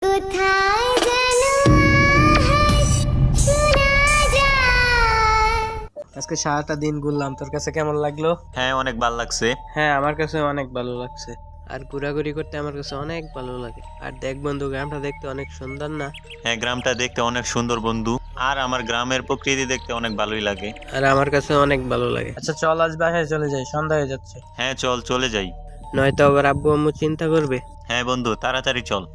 কোথায় যেন আহাস শোনা যায়। আজকে সারাটা দিন ঘুরলাম, তোর কাছে কেমন লাগলো? হ্যাঁ, অনেক ভালো লাগছে। হ্যাঁ, আমার কাছে অনেক ভালো লাগছে। আর ঘোরাঘুরি করতে আমার কাছে অনেক ভালো লাগে। আর দেখ বন্ধু, গ্রামটা দেখতে অনেক সুন্দর না? হ্যাঁ, গ্রামটা দেখতে অনেক সুন্দর বন্ধু। আর আমার গ্রামের প্রকৃতি দেখতে অনেক ভালোই লাগে। আর আমার কাছে অনেক ভালো লাগে। আচ্ছা চল, আজ বাসায় চলে যাই, সন্ধ্যা হয়ে যাচ্ছে। হ্যাঁ চল, চলে যাই। নয়তো আবার আব্বু আম্মু চিন্তা করবে। হ্যাঁ বন্ধু, তাড়াতাড়ি চল।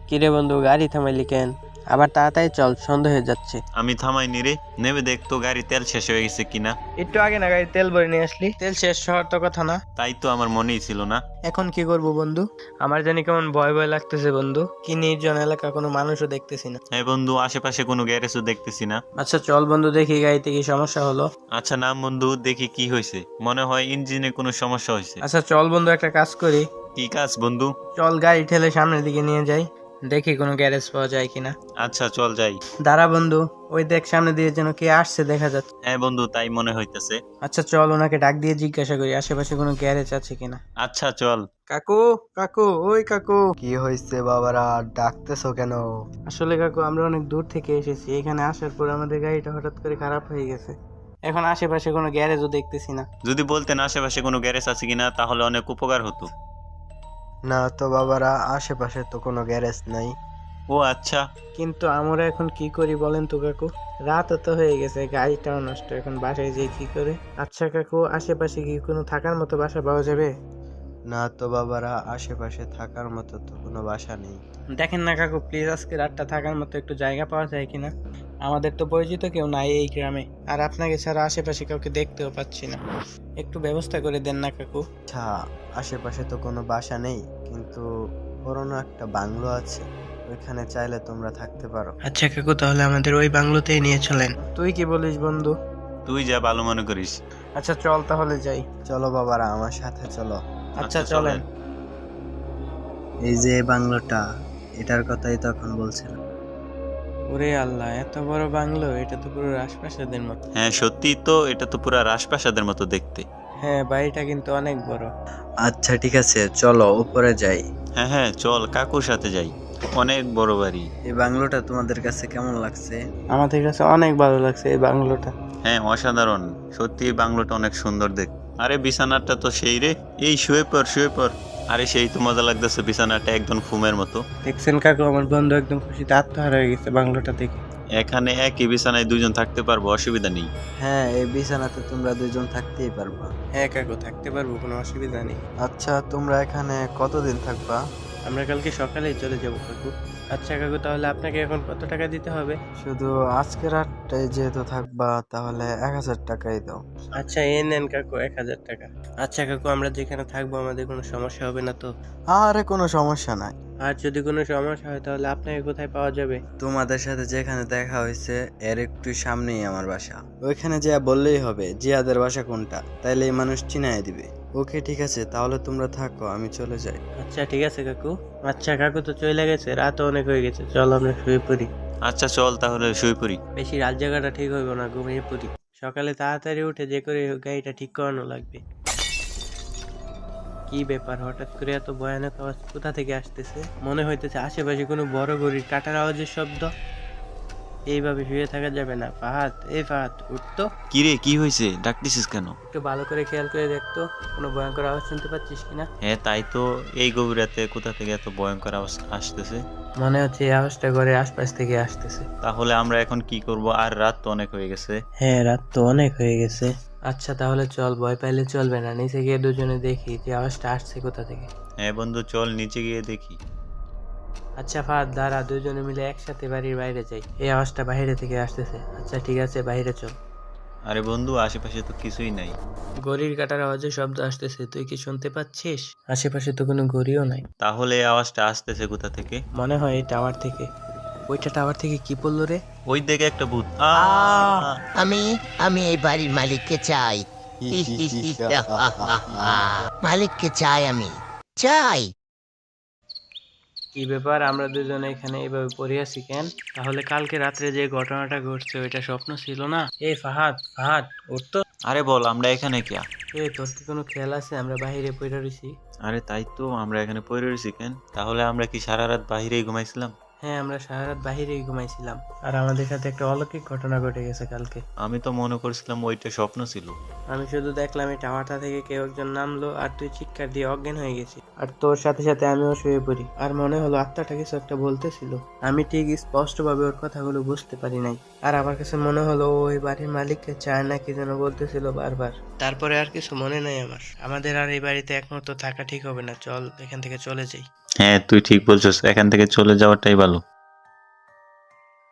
কিরে বন্ধু, গাড়ি থামাইলি কেন? আবার তাড়াতাড়ি চল, সন্ধ্যা হয়ে যাচ্ছে। আমি থামাইনি রে, নেমে দেখ তো গাড়ি তেল শেষ হয়ে গেছে কিনা। একটু আগে না গাড়ি তেল ভরে নিয়ে আসলি, তেল শেষ হওয়ার তো কথা না। তাই তো আমার মনেই ছিল না। এখন কি করব বন্ধু? আমার জানি কেমন ভয় ভয় লাগতেছে বন্ধু। কি নির্জন এলাকা, কোনো মানুষও দেখতেছি না। হ্যাঁ বন্ধু, আশেপাশে কোনো গ্যারেজও দেখতেছি না। আচ্ছা চল বন্ধু, দেখি গাড়িতে কি সমস্যা হলো। আচ্ছা নাম বন্ধু, দেখি কি হয়েছে। মনে হয় ইঞ্জিনে কোনো সমস্যা হয়েছে। আচ্ছা চল বন্ধু, একটা কাজ করি। কি কাজ বন্ধু? চল গাড়ি ঠেলে সামনের দিকে নিয়ে যাই, দেখি কোনো গ্যারেজ পাওয়া যায় কিনা। আচ্ছা চল যাই। দাঁড়া বন্ধু, ওই দেখ সামনে দিয়ে যেন কে আসছে দেখা যাচ্ছে। হ্যাঁ বন্ধু, তাই মনে হইতেছে। আচ্ছা চল, ওনাকে ডাক দিয়ে জিজ্ঞাসা করি আশেপাশে কোনো গ্যারেজ আছে কিনা। আচ্ছা চল। কাকু, কাকু, ওই কাকু। কি হয়েছে বাবারা, ডাকতেছো কেন? আসলে কাকু, আমরা অনেক দূর থেকে এসেছি। এখানে আসার পর আমাদের গাড়িটা হঠাৎ করে খারাপ হয়ে গেছে। এখন আশেপাশে কোনো গ্যারেজও দেখতেছি না। যদি বলতেন আশেপাশে কোনো গ্যারেজ আছে কিনা, তাহলে অনেক উপকার হতো। না তো বাবারা, আশেপাশে তো কোনো গ্যারেজ নাই। ও আচ্ছা। কিন্তু আমরা এখন কি করি বলেন তো কাকু? রাত তো হয়ে গেছে, গাড়িটাও নষ্ট, এখন বাসায় যাই কি করে? আচ্ছা কাকু, আশেপাশে কি কোনো থাকার মতো বাসা পাওয়া যাবে? না তো বাবারা, আশেপাশে থাকার মতো তো কোনো বাসা নেই। দেখেন না কাকু, প্লিজ আজকে রাতটা থাকার মতো একটু জায়গা পাওয়া যায় কিনা? আমাদের তো পরিচিত কেউ নাই এই গ্রামে, আর আপনাকে ছাড়া আশেপাশে কাউকে দেখতেও পাচ্ছি না। একটু ব্যবস্থা করে দেন না কাকু। আচ্ছা, আশেপাশে তো কোনো বাসা নেই, কিন্তু পুরনো একটা বাংলো আছে, ওইখানে চাইলে তোমরা থাকতে পারো। আচ্ছা কাকু, তাহলে আমাদের ওই বাংলোতেই নিয়ে চলেন। তুই কি বলিস বন্ধু? তুই যা ভালো মনে করিস। আচ্ছা চল তাহলে যাই। চলো বাবারা, আমার সাথে চলো। আচ্ছা চলেন। এই যে বাংলোটা, এটার কথাই তখন বলছিলাম। ওরে আল্লাহ, এত বড় বাংলো! এটা তো পুরো রাজপ্রাসাদের মতো। হ্যাঁ সত্যি তো, এটা তো পুরা রাজপ্রাসাদের মতো দেখতে। হ্যাঁ, বাড়িটা কিন্তু অনেক বড়। আচ্ছা ঠিক আছে, চলো উপরে যাই। হ্যাঁ হ্যাঁ চল, কাকুর সাথে যাই। অনেক বড় বাড়ি। এই বাংলোটা তোমাদের কাছে কেমন লাগছে? আমাদের কাছে অনেক ভালো লাগছে এই বাংলোটা। হ্যাঁ অসাধারণ, সত্যি এই বাংলোটা অনেক সুন্দর দেখ। আরে বিছানাটা তো সেই রে, এই শুয়ে পড় শুয়ে পড়। আরে সেই তো মজা লাগতেছে, বিছানাটা একদম ফুমের মতো। দেখছেন কাকু, আমার বন্ধু একদম খুশিতে আত্মহারা হয়ে গেছে বাংলোটা দেখে। এখানে একই বিছানায় দুজন থাকতে পারবো, অসুবিধা নেই। হ্যাঁ, এই বিছানাতে তোমরা দুজন থাকতেই পারবা। হ্যাঁ কাকু, থাকতে পারবো, কোনো অসুবিধা নেই। আচ্ছা, তোমরা এখানে কতদিন থাকবা? আমরা কালকে সকালেই চলে যাব কাকু। আচ্ছা কাকু, তাহলে আপনাকে এখন কত টাকা দিতে হবে? শুধু আজকে রাতটাই যেহেতু থাকবা, তাহলে 1000 টাকাই দাও। আচ্ছা এই নেন কাকু, 1000 টাকা। আচ্ছা কাকু, আমরা যেখানে থাকবো আমাদের কোনো সমস্যা হবে না তো? আরে কোনো সমস্যা নাই। আর যদি কোনো সমস্যা হয় তাহলে আপনাকে কোথায় পাওয়া যাবে? তোমাদের সাথে যেখানে দেখা হয়েছে এর একটু সামনেই আমার বাসা। ওইখানে যা বললেই হবে জিয়াদের বাসা কোনটা, তাইলে এই মানুষ চিনাই দিবে। ওকে ঠিক আছে, তাহলে তোমরা থাকো, আমি চলে যাই। আচ্ছা ঠিক আছে কাকু। আচ্ছা কাকু তো চলে গেছে, রাত অনেক হয়ে গেছে, চল আমরা শুয়ে পড়ি। আচ্ছা চল তাহলে শুয়ে পড়ি। বেশি রাত জায়গাটা ঠিক হইব না, ঘুমিয়ে পড়ি। সকালে তাড়াতাড়ি উঠে যে করে হোক গাড়িটা ঠিক করানো লাগবে। কি ব্যাপার, হঠাৎ করে এত ভয়ানক আওয়াজ কোথা থেকে আসতেছে? মনে হইতেছে আশেপাশে কোনো বড় গড়ির কাটার আওয়াজের শব্দ। এইভাবে শুয়ে থাকা যাবে না। ফাহাদ, এই ফাহাদ, উঠতো। কি রে, কি হয়েছে, ডাকতেছিস কেন? একটু ভালো করে খেয়াল করে দেখতো, কোনো ভয়ঙ্কর আওয়াজ শুনতে পাচ্ছিস কিনা? হ্যাঁ তাই তো, এই গভীর রাতে কোথা থেকে এত ভয়ঙ্কর আওয়াজ আসতেছে? মনে হচ্ছে এই আওয়াজটা ঘরের আশপাশ থেকে আসতেছে। তাহলে আমরা এখন কি করব? আর রাত তো অনেক হয়ে গেছে। হ্যাঁ, রাত তো অনেক হয়ে গেছে। আচ্ছা তাহলে চল, ভয় পাইলে চলবে না, নিচে গিয়ে দুজনে দেখি যে আওয়াজটা আসছে কোথা থেকে। হ্যাঁ বন্ধু, চল নিচে গিয়ে দেখি। আচ্ছা ফাহাদ, দাঁড়া, দুজনে মিলে একসাথে বাড়ির বাইরে যাই। এই আওয়াজটা বাইরে থেকে আসতেছে। আচ্ছা ঠিক আছে, বাইরে চল। আরে বন্ধু, আশেপাশে তো কিছুই নাই। ঘড়ির কাটার আওয়াজে শব্দ আসতেছে, তুই কি শুনতে পাচ্ছিস? আশেপাশে তো কোনো ঘড়িও নাই। তাহলে এই আওয়াজটা আসতেছে কোথা থেকে? মনে হয় এই টাওয়ার থেকে। ওইটা টাওয়ার থেকে কি পড়লো রে? ওই দেখে একটা ভূত। আমি আমি এই বাড়ির মালিককে চাই। মালিককে চাই, আমি চাই। কি ব্যাপার, আমরা দুজনে এখানে এইভাবে পড়ে আছি কেন? তাহলে কালকে রাত্রে যে ঘটনাটা ঘটছে ওইটা স্বপ্ন ছিল না? এই ফাহাদ, ফাহাদ, উঠতো। আরে বল, আমরা এখানে কে? তোর কি কোনো খেয়াল আছে আমরা বাইরে পড়ে রয়েছি? আরে তাই তো, আমরা এখানে পড়ে রয়েছি কেন? তাহলে আমরা কি সারা রাত বাহিরেই ঘুমাইছিলাম? হ্যাঁ, আমরা সারা রাত বাহিরেই ঘুমাইছিলাম। আর আমাদের সাথে একটা অলৌকিক ঘটনা ঘটে গেছে কালকে। আমি তো মনে করছিলাম ওইটা স্বপ্ন ছিল। আমি শুধু দেখলাম এই টাওয়ারটা থেকে কেউ একজন নামলো আর তুই চিৎকার দিয়ে অজ্ঞান হয়ে গেছি। আর তোর সাথে সাথে আমিও শুয়ে পড়ি। আর মনে হলো আত্মাটা কিছু একটা বলতেছিল। আমি ঠিক স্পষ্টভাবে ওর কথাগুলো বুঝতে পারি নাই। আর আমার কাছে মনে হলো ও ওই বাড়ির মালিককে চায় না কি যেন বলতেছিল বারবার। তারপরে আর কিছু মনে নাই আমার। আমাদের আর এই বাড়িতে এক মুহূর্ত থাকা ঠিক হবে না। চল এখান থেকে চলে যাই। হ্যাঁ, তুই ঠিক বলছিস, এখান থেকে চলে যাওয়াটাই ভালো।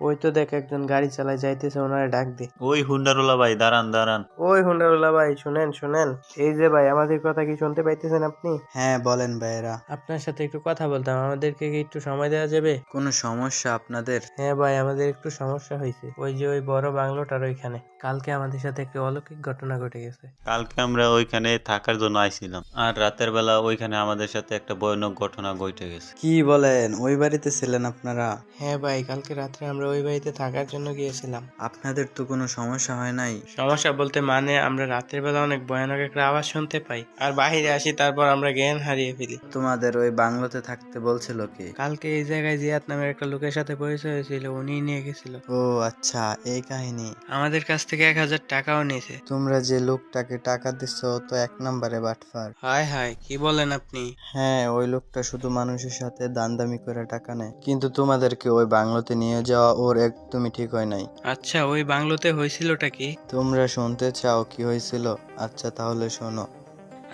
ওই তো দেখ একজন গাড়ি চালায় যাইতেছে, ওনারে ডাক দে। ওই হুন্ডারওয়ালা ভাই, দাঁড়ান দাঁড়ান। ওই হুন্ডারওয়ালা ভাই, শুনেন শুনেন। এই যে ভাই, আমাদের কথা কি শুনতে পাইতেছেন আপনি? হ্যাঁ বলেন ভাইয়েরা, আপনার সাথে একটু কথা বলতাম, আমাদেরকে কি একটু সময় দেওয়া যাবে? কোনো সমস্যা আপনাদের? হ্যাঁ ভাই, আমাদের একটু সমস্যা হয়েছে। ওই যে ওই বড় বাংলোটার ওইখানে কালকে আমাদের সাথে একটা অলৌকিক ঘটনা ঘটে গেছে। কালকে আমরা ওইখানে থাকার জন্য আইছিলাম, আর রাতের বেলা ওইখানে আমাদের সাথে একটা ভয়ানক ঘটনা ঘটে গেছে। কি বলেন, ওই বাড়িতে ছিলেন আপনারা? হ্যাঁ ভাই, কালকে রাত্রে আমরা ওই বাড়িতে থাকার জন্য গিয়েছিলাম। আপনাদের তো কোনো সমস্যা হয় নাই? সমস্যা বলতে মানে আমরা রাতের বেলা অনেক ভয়ানক একটা আওয়াজ শুনতে পাই আর বাহিরে আসি, তারপর আমরা জ্ঞান হারিয়ে ফেলি। তোমাদের ওই বাংলোতে থাকতে বলছিল কি? কালকে এই জায়গায় জিয়াদ নামের একটা লোকের সাথে পরিচয় হয়েছিল, উনি নিয়ে গেছিল। ও আচ্ছা, এই কাহিনী। আমাদের কাছ থেকে 1000 টাকাও নিয়েছে। তোমরা যে লোকটাকে টাকা দিচ্ছ তো এক নম্বরে বাটফার। হায় হায়, কি বলেন আপনি? হ্যাঁ, ওই লোকটা শুধু মানুষের সাথে দানদামি করে টাকা নেয়, কিন্তু তোমাদেরকে ওই বাংলোতে নিয়ে যাওয়া ওর একদমই ঠিক হয় নাই। আচ্ছা, ওই বাংলোতে হয়েছিলটা কি? তোমরা শুনতে চাও কি হয়েছিল? আচ্ছা তাহলে শোনো।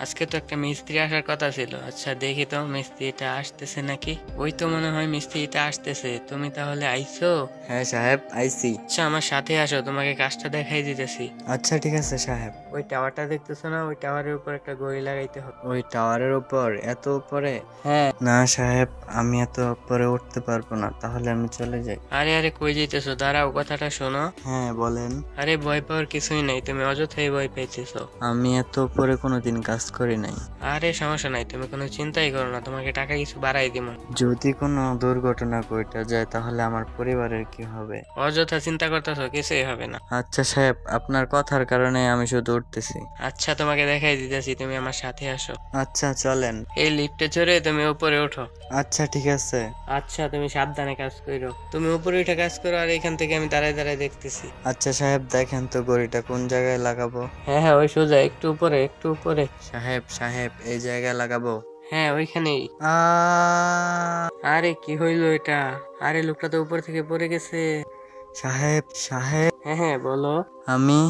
আজকে তো একটা মিস্ত্রি আসার কথা ছিল। আচ্ছা দেখি তো মিস্ত্রিটা আসতেছে নাকি। ওই তো মনে হয় মিস্ত্রিটা আসতেছে। তুমি তাহলে আইছো? হ্যাঁ সাহেব, আইসি। আচ্ছা আমার সাথে আসো, তোমাকে কাজটা দেখাই দিতেছি। আচ্ছা ঠিক আছে সাহেব। ওই টাওয়ারটা দেখতেছো না, ওই টাওয়ারের উপর একটা গড়ি লাগাইতে হবে। ওই টাওয়ারের উপর? এত উপরে? হ্যাঁ। না সাহেব, আমি এত উপরে উঠতে পারবো না, তাহলে আমি চলে যাই। আরে আরে, কই যাইতেছো? দাঁড়াও, কথাটা শোনো। হ্যাঁ বলেন। আরে ভয় পাওয়ার কিছুই নাই, তুমি অযথাই ভয় পাইতেছো। আমি এত উপরে কোনোদিন কাজ করি নাই। আরে সমস্যা নাই, তুমি কোনো চিন্তাই করো না, তোমাকে টাকা কিছু বাড়াই দিব। যদি কোনো দুর্ঘটনা ঘটে যায় তাহলে আমার পরিবারের কি হবে? অযথা চিন্তা করতেছো, কিছুই হবে না। আচ্ছা সাহেব, আপনার কথার কারণে আমি শুধু উঠতেছি। আচ্ছা তোমাকে দেখাই দিতেছি, তুমি আমার সাথে আসো। আচ্ছা চলেন। এই লিফটে চড়ে তুমি উপরে ওঠো। আচ্ছা ঠিক আছে। আচ্ছা তুমি সাবধানে কাজ করো, তুমি উপরে উঠে কাজ করো আর এখান থেকে আমি দাঁড়ায় দাঁড়ায় দেখতেছি। আচ্ছা সাহেব, দেখেন তো গড়িটা কোন জায়গায় লাগাবো? হ্যাঁ হ্যাঁ, ওই সোজা একটু উপরে একটু উপরে। সাহেব সাহেব, এই জায়গায় লাগাবো? হ্যাঁ ওইখানেই। আ আরে কি হইলো এটা? আরে লোকটা তো উপর থেকে পড়ে গেছে। সাহেব সাহেব, হ্যাঁ হ্যাঁ বলো। আমি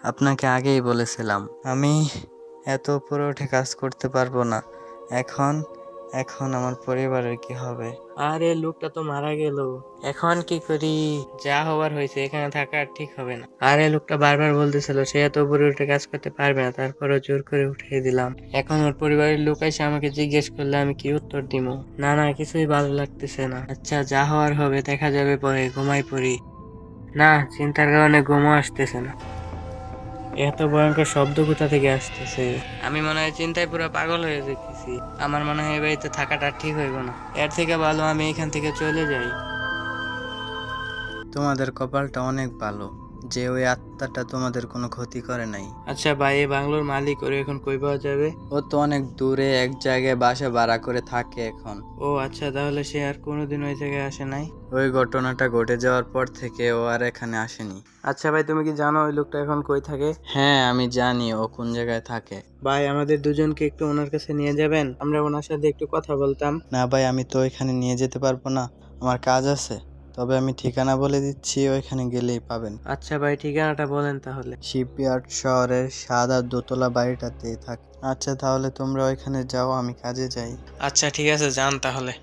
আপনাকে আগেই বলেছিলাম আমি এত উপরে উঠে কাজ করতে পারবো না। এখন এখন আমার পরিবারের কি হবে? আরে লোকটা তো মারা গেল, এখন কি করি? যা হবার হয়েছে, এখানে থাকা আর ঠিক হবে না। আরে লোকটা বারবার বলতেছিল সে এত উপরে উঠে কাজ করতে পারবে না, তারপরও জোর করে উঠিয়ে দিলাম। এখন ওর পরিবারের লোক এসে আমাকে জিজ্ঞেস করলে আমি কি উত্তর দিব? না না, কিছুই ভালো লাগতেছে না। আচ্ছা যা হওয়ার হবে দেখা যাবে পরে, ঘুমাই পড়ি। না, চিন্তার কারণে ঘুমও আসতেছে না। এত ভয়ঙ্কর শব্দ কোথা থেকে আসতেছে? আমি মনে হয় চিন্তায় পুরো পাগল হয়ে যেতেছি। আমার মনে হয় এই বাড়িতে থাকাটা ঠিক হইব না। এর থেকে ভালো আমি এখান থেকে চলে যাই। তোমাদের কপালটা অনেক ভালো যে ওই আত্মাটা তোমাদের কোনো ক্ষতি করে নাই। আচ্ছা ভাই, এই বাংলোর মালিক ওরে এখন কই পাওয়া যাবে? ও তো অনেক দূরে এক জায়গায় বাসা ভাড়া করে থাকে এখন। ও আচ্ছা, তাহলে সে আর কোনোদিন ওই জায়গায় আসে নাই? ওই ঘটনাটা ঘটে যাওয়ার পর থেকে ও আর এখানে আসেনি। আচ্ছা ভাই, তুমি কি জানো ওই লোকটা এখন কই থাকে? হ্যাঁ আমি জানি ও কোন জায়গায় থাকে। ভাই আমাদের দুজনকে একটু ওনার কাছে নিয়ে যাবেন, আমরা ওনার সাথে একটু কথা বলতাম। না ভাই, আমি তো ওইখানে নিয়ে যেতে পারবো না, আমার কাজ আছে। তবে আমি ঠিকানা বলে দিচ্ছি, ওইখানে গেলেই পাবেন। আচ্ছা ভাই, ঠিকানাটা বলেন তাহলে। শিপইয়ার্ড শহরের সাদা দোতলা বাড়িটাতে থাকে। আচ্ছা তাহলে তোমরা ওইখানে যাও, আমি কাজে যাই। আচ্ছা ঠিক আছে, যান তাহলে।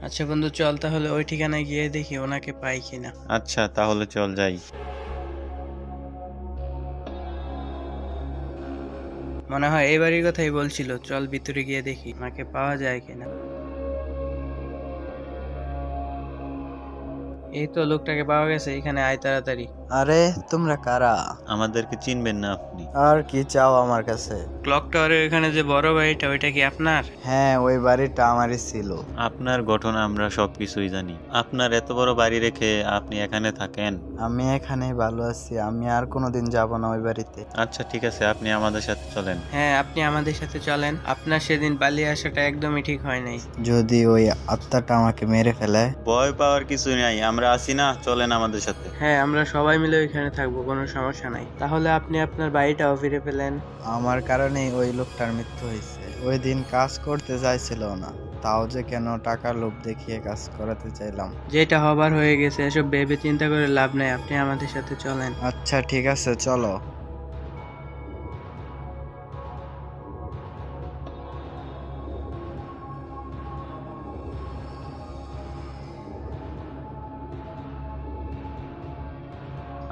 আচ্ছা বন্ধু, চল তাহলে ওই ঠিকানায় গিয়ে দেখি ওনাকে পাই কিনা। আচ্ছা তাহলে চল যাই। মনে হয় এই বাড়ির কথাই বলছিল, চল ভিতরে গিয়ে দেখি ওনাকে পাওয়া যায় কিনা। এই তো লোকটাকে পাওয়া গেছে, এখানে আয় তাড়াতাড়ি। আরে তোমরা কারা? আমাদেরকে চিনবেন না আপনি? আর কি চাও আমার কাছে? ক্লক টাওয়ারের এখানে যে বড় বাড়িটা ওইটা কি আপনার? হ্যাঁ, ওই বাড়িটা আমারই ছিল। আপনার ঘটনা আমরা সবকিছুই জানি। আপনার এত বড় বাড়ি রেখে আপনি এখানে থাকেন? আমি এখানেই ভালো আছি, আমি আর কোনোদিন যাব না ওই বাড়িতে। আচ্ছা ঠিক আছে, আপনি আমাদের সাথে চলেন। হ্যাঁ, আপনি আমাদের সাথে চলেন। আপনার সেদিন পালিয়ে আসাটা একদমই ঠিক হয় নাই। যদি ওই আত্মাটা আমাকে মেরে ফেলে? ভয় পাওয়ার কিছু নাই, আমরা আছি না, চলেন আমাদের সাথে। হ্যাঁ, আমরা সবাই মিলে ওইখানে থাকবো, কোনো সমস্যা নাই। তাহলে আপনি আপনার বাড়িটাও ফিরে পেলেন। আমার কারণেই ওই লোকটার মৃত্যু হয়েছে। ওই দিন কাজ করতে চাইছিল না, তাও যে কেন টাকার লোভ দেখিয়ে কাজ করাতে চাইলাম। যেটা হবার হয়ে গেছে, এসব ভেবে চিন্তা করে লাভ নাই। আপনি আমাদের সাথে চলেন। আচ্ছা ঠিক আছে, চলো।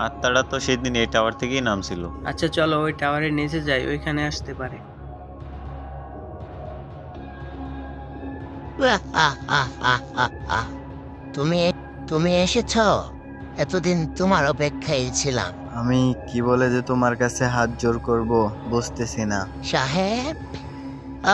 আত্মাটা তো সেদিন এই টাওয়ার থেকেই নামছিল। আচ্ছা চলো, ওই টাওয়ারের নিচে যাই, ওইখানে আসতে পারে। তুমি তুমি এসেছ? এতদিন তোমার অপেক্ষায় ছিলাম। আমি কি বলে যে তোমার কাছে হাত জোর করব বুঝতেছি না। সাহেব,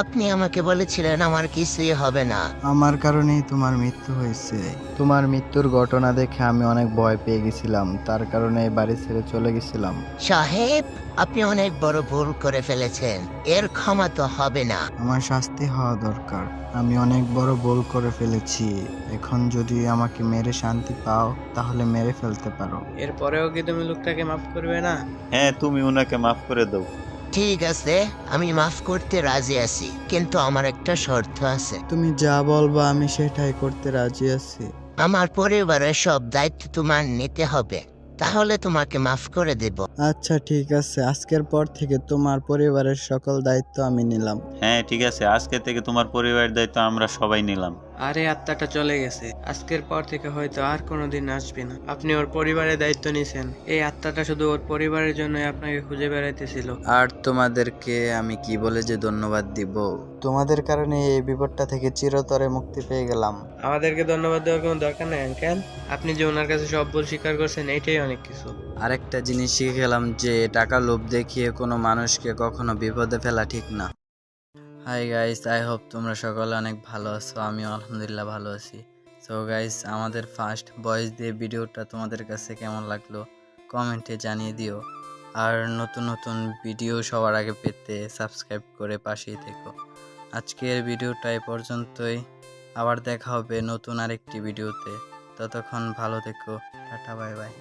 আপনি আমাকে বলেছিলেন আমার কিছুই হবে না। আমার কারণেই তোমার মৃত্যু হয়েছে। তোমার মৃত্যুর ঘটনা দেখে আমি অনেক ভয় পেয়ে গেছিলাম, তার কারণে এই বাড়ি ছেড়ে চলে গেছিলাম। সাহেব, আপনি অনেক বড় ভুল করে ফেলেছেন, এর ক্ষমা তো হবে না। আমার শাস্তি হওয়া দরকার। আমি অনেক বড় ভুল করে ফেলেছি। এখন যদি আমাকে মেরে শান্তি পাও তাহলে মেরে ফেলতে পারো। এরপরেও কি তুমি লোকটাকে মাফ করবে না? হ্যাঁ, তুমি ওনাকে মাফ করে দাও। ঠিক আছে, আমি মাফ করতে রাজি আছি, কিন্তু আমার একটা শর্ত আছে। তুমি যা বলবা আমি সেটাই করতে রাজি আছি। আমার পরিবারের সব দায়িত্ব তোমার নিতে হবে, তাহলে তোমাকে মাফ করে দেব। আচ্ছা ঠিক আছে, আজকের পর থেকে তোমার পরিবারের সকল দায়িত্ব আমি নিলাম। হ্যাঁ ঠিক আছে, আজকে থেকে তোমার পরিবারের দায়িত্ব আমরা সবাই নিলাম। আরে আত্মাটা চলে গেছে, আজকের পর থেকে হয়তো আর কোনোদিন আসবে না। আপনি ওর পরিবারের দায়িত্ব নিছেন। এই আত্মাটা শুধু ওর পরিবারের জন্যই আপনাকে খুঁজে বেড়াইতেছিল। আর তোমাদেরকে আমি কি বলে যে ধন্যবাদ দিব? তোমাদের কারণে এই বিপদটা থেকে চিরতরে মুক্তি পেয়ে গেলাম। আমাদেরকে ধন্যবাদ দেওয়ার কোনো দরকার নেই আঙ্কেল। আপনি যে ওনার কাছে সব ভুল স্বীকার করছেন, এইটাই অনেক কিছু। আরেকটা জিনিস শিখে গেলাম যে টাকা লোভ দেখিয়ে কোনো মানুষকে কখনো বিপদে ফেলা ঠিক না। হাই গাইস, আই হোপ তোমরা সকলে অনেক ভালো আছো। আমিও আলহামদুলিল্লাহ ভালো আছি। সো গাইস, আমাদের ফার্স্ট ভয়েস দিয়ে ভিডিওটা তোমাদের কাছে কেমন লাগলো কমেন্টে জানিয়ে দিও। আর নতুন নতুন ভিডিও সবার আগে পেতে সাবস্ক্রাইব করে পাশেই থেকো। আজকের ভিডিওটা এই পর্যন্তই। আবার দেখা হবে নতুন আরেকটি ভিডিওতে। ততক্ষণ ভালো থেকো। Tata, bye bye.